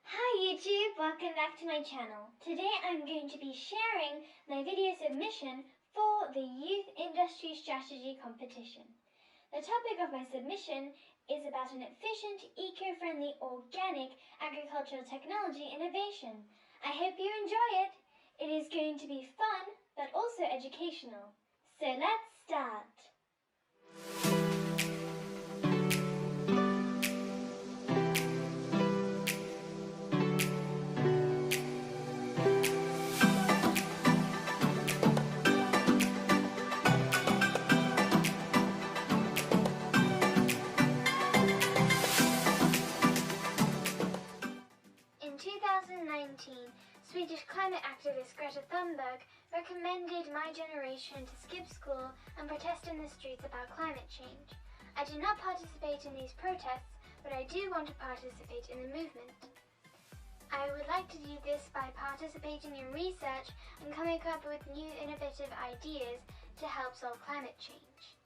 Hi YouTube, welcome back to my channel. Today I'm going to be sharing my video submission for the Youth Industry Strategy Competition. The topic of my submission is about an efficient, eco-friendly, organic agricultural technology innovation. I hope you enjoy it. It is going to be fun, but also educational. So let's start. In 2019, Swedish climate activist Greta Thunberg recommended my generation to skip school and protest in the streets about climate change. I did not participate in these protests, but I do want to participate in the movement. I would like to do this by participating in research and coming up with new innovative ideas to help solve climate change.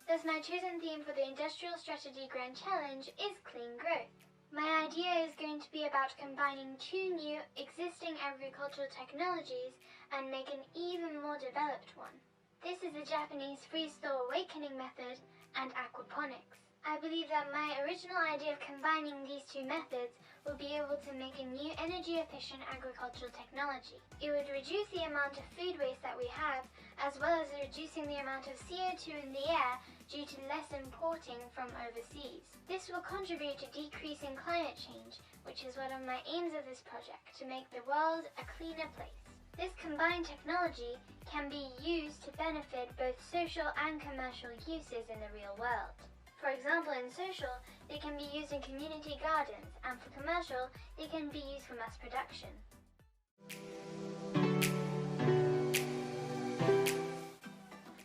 Thus, my chosen theme for the Industrial Strategy Grand Challenge is Clean Growth. My idea is going to be about combining two new existing agricultural technologies and make an even more developed one. This is the Japanese freeze-thaw awakening method and aquaponics. I believe that my original idea of combining these two methods will be able to make a new energy-efficient agricultural technology. It would reduce the amount of food waste that we have, as well as reducing the amount of CO2 in the air due to less importing from overseas. This will contribute to decreasing climate change, which is one of my aims of this project, to make the world a cleaner place. This combined technology can be used to benefit both social and commercial uses in the real world. For example, in social, they can be used in community gardens, and for commercial, they can be used for mass production.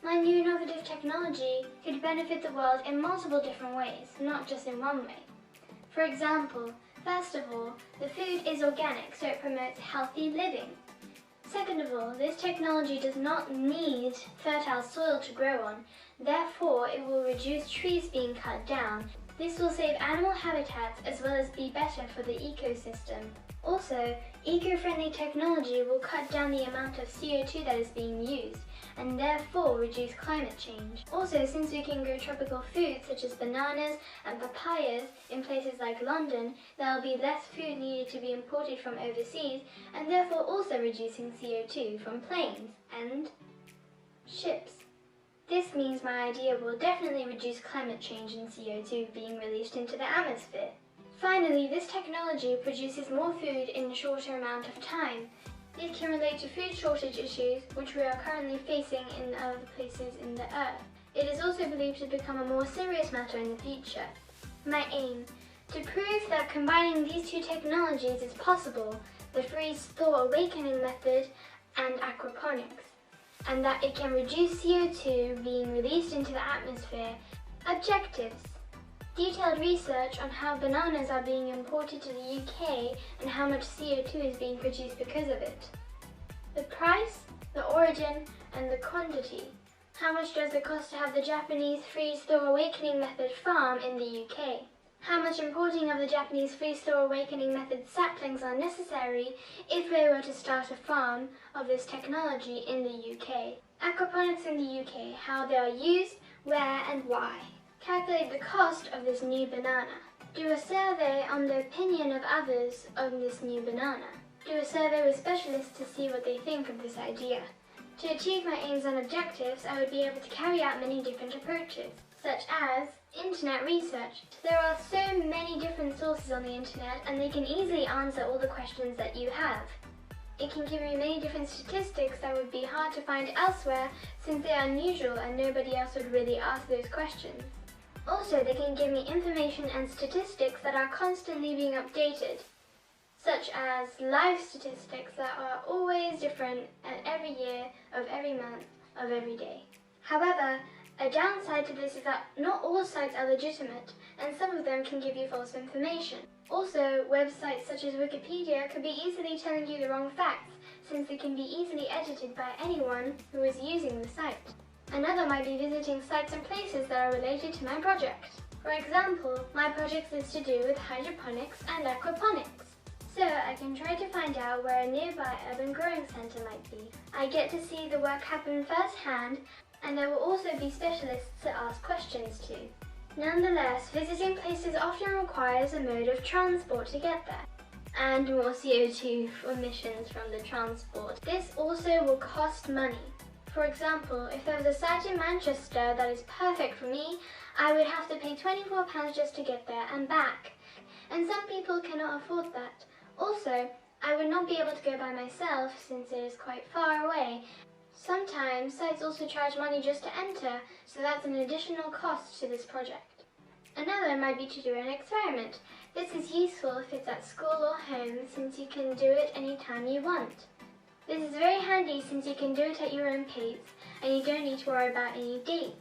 My new innovative technology could benefit the world in multiple different ways, not just in one way. For example, first of all, the food is organic, so it promotes healthy living. Second of all, this technology does not need fertile soil to grow on, therefore it will reduce trees being cut down. This will save animal habitats as well as be better for the ecosystem. Also, eco-friendly technology will cut down the amount of CO2 that is being used, and therefore reduce climate change. Also, since we can grow tropical foods such as bananas and papayas in places like London, there will be less food needed to be imported from overseas, and therefore also reducing CO2 from planes and ships. This means my idea will definitely reduce climate change and CO2 being released into the atmosphere. Finally, this technology produces more food in a shorter amount of time. It can relate to food shortage issues, which we are currently facing in other places in the earth. It is also believed to become a more serious matter in the future. My aim: to prove that combining these two technologies is possible, the freeze-thaw awakening method and aquaponics, and that it can reduce CO2 being released into the atmosphere. Objectives: detailed research on how bananas are being imported to the UK and how much CO2 is being produced because of it. The price, the origin, and the quantity. How much does it cost to have the Japanese freeze-thaw awakening method farm in the UK? How much importing of the Japanese freeze-thaw awakening method saplings are necessary if we were to start a farm of this technology in the UK? Aquaponics in the UK, how they are used, where and why. Calculate the cost of this new banana. Do a survey on the opinion of others on this new banana. Do a survey with specialists to see what they think of this idea. To achieve my aims and objectives, I would be able to carry out many different approaches, such as internet research. There are so many different sources on the internet, and they can easily answer all the questions that you have. It can give you many different statistics that would be hard to find elsewhere, since they are unusual and nobody else would really ask those questions. Also, they can give me information and statistics that are constantly being updated, such as live statistics that are always different at every year, of every month, of every day. However, a downside to this is that not all sites are legitimate, and some of them can give you false information. Also, websites such as Wikipedia could be easily telling you the wrong facts, since they can be easily edited by anyone who is using the site. Another might be visiting sites and places that are related to my project. For example, my project is to do with hydroponics and aquaponics. So I can try to find out where a nearby urban growing centre might be. I get to see the work happen firsthand, and there will also be specialists to ask questions to. Nonetheless, visiting places often requires a mode of transport to get there, and more CO2 emissions from the transport. This also will cost money. For example, if there was a site in Manchester that is perfect for me, I would have to pay £24 just to get there and back. And some people cannot afford that. Also, I would not be able to go by myself since it is quite far away. Sometimes sites also charge money just to enter, so that's an additional cost to this project. Another might be to do an experiment. This is useful if it's at school or home, since you can do it anytime you want. This is very handy since you can do it at your own pace and you don't need to worry about any dates.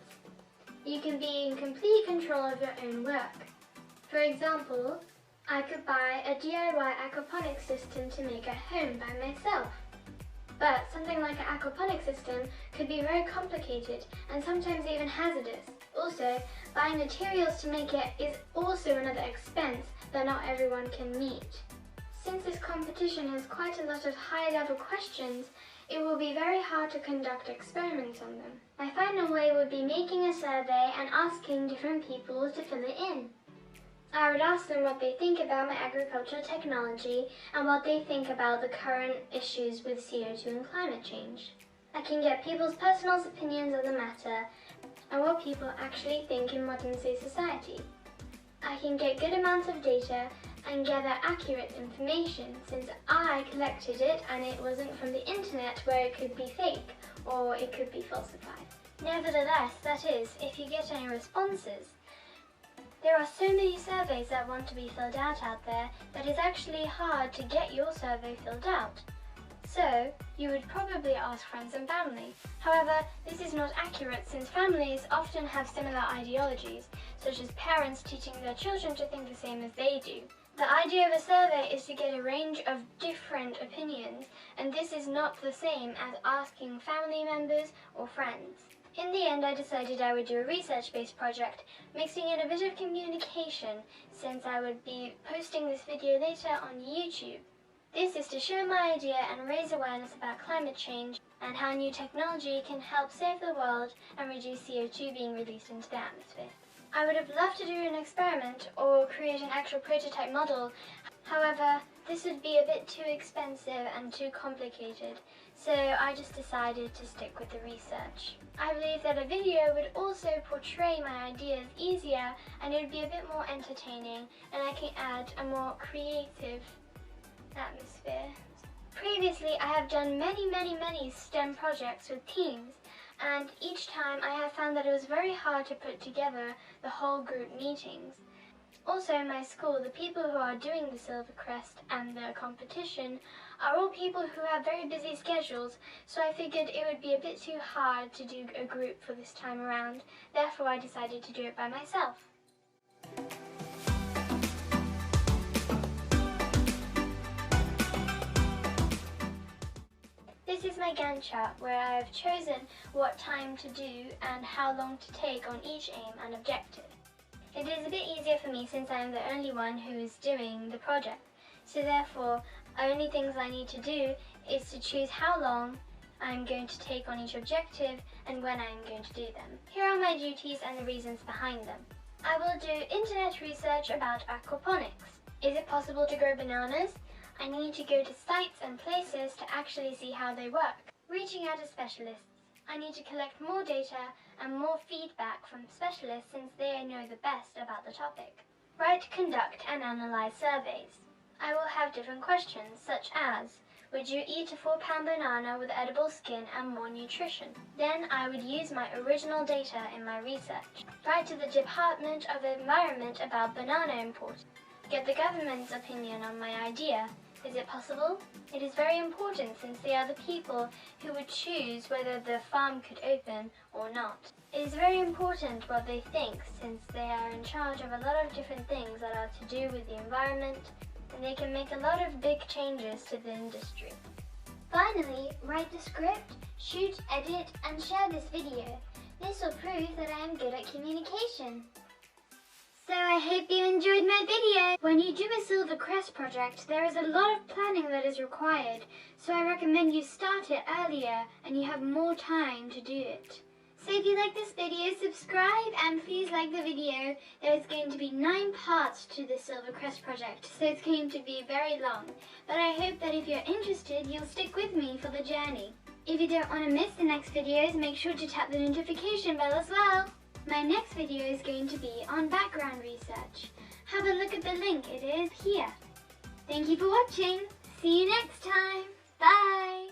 You can be in complete control of your own work. For example, I could buy a DIY aquaponics system to make at home by myself. But something like an aquaponics system could be very complicated and sometimes even hazardous. Also, buying materials to make it is also another expense that not everyone can meet. Since this competition has quite a lot of high-level questions, it will be very hard to conduct experiments on them. My final way would be making a survey and asking different people to fill it in. I would ask them what they think about my agricultural technology and what they think about the current issues with CO2 and climate change. I can get people's personal opinions on the matter and what people actually think in modern-day society. I can get good amounts of data and gather accurate information since I collected it and it wasn't from the internet where it could be fake or it could be falsified. Nevertheless, that is, if you get any responses. There are so many surveys that want to be filled out there that it's actually hard to get your survey filled out. So, you would probably ask friends and family. However, this is not accurate since families often have similar ideologies, such as parents teaching their children to think the same as they do. The idea of a survey is to get a range of different opinions, and this is not the same as asking family members or friends. In the end, I decided I would do a research-based project, mixing in a bit of communication, since I would be posting this video later on YouTube. This is to share my idea and raise awareness about climate change and how new technology can help save the world and reduce CO2 being released into the atmosphere. I would have loved to do an experiment or create an actual prototype model. However, this would be a bit too expensive and too complicated, so I just decided to stick with the research. I believe that a video would also portray my ideas easier and it would be a bit more entertaining, and I can add a more creative atmosphere. Previously, I have done many STEM projects with teams, and each time I have found that it was very hard to put together the whole group meetings. Also in my school, the people who are doing the Silver Crest and the competition are all people who have very busy schedules, so I figured it would be a bit too hard to do a group for this time around. Therefore, I decided to do it by myself. This is my Gantt chart where I have chosen what time to do and how long to take on each aim and objective. It is a bit easier for me since I am the only one who is doing the project, so therefore only things I need to do is to choose how long I am going to take on each objective and when I am going to do them. Here are my duties and the reasons behind them. I will do internet research about aquaponics. Is it possible to grow bananas? I need to go to sites and places to actually see how they work. Reaching out to specialists. I need to collect more data and more feedback from specialists since they know the best about the topic. Write, conduct and analyze surveys. I will have different questions such as, would you eat a 4-pound banana with edible skin and more nutrition? Then I would use my original data in my research. Write to the Department of Environment about banana imports. Get the government's opinion on my idea. Is it possible? It is very important since they are the people who would choose whether the farm could open or not. It is very important what they think since they are in charge of a lot of different things that are to do with the environment, and they can make a lot of big changes to the industry. Finally, write the script, shoot, edit and share this video. This will prove that I am good at communication. So I hope you enjoyed my video. When you do a Silver Crest project, there is a lot of planning that is required, so I recommend you start it earlier and you have more time to do it. So if you like this video, subscribe and please like the video. There is going to be 9 parts to the Silver Crest project, so it's going to be very long. But I hope that if you're interested, you'll stick with me for the journey. If you don't want to miss the next videos, make sure to tap the notification bell as well. My next video is going to be on background research. Have a look at the link, it is here. Thank you for watching. See you next time. Bye.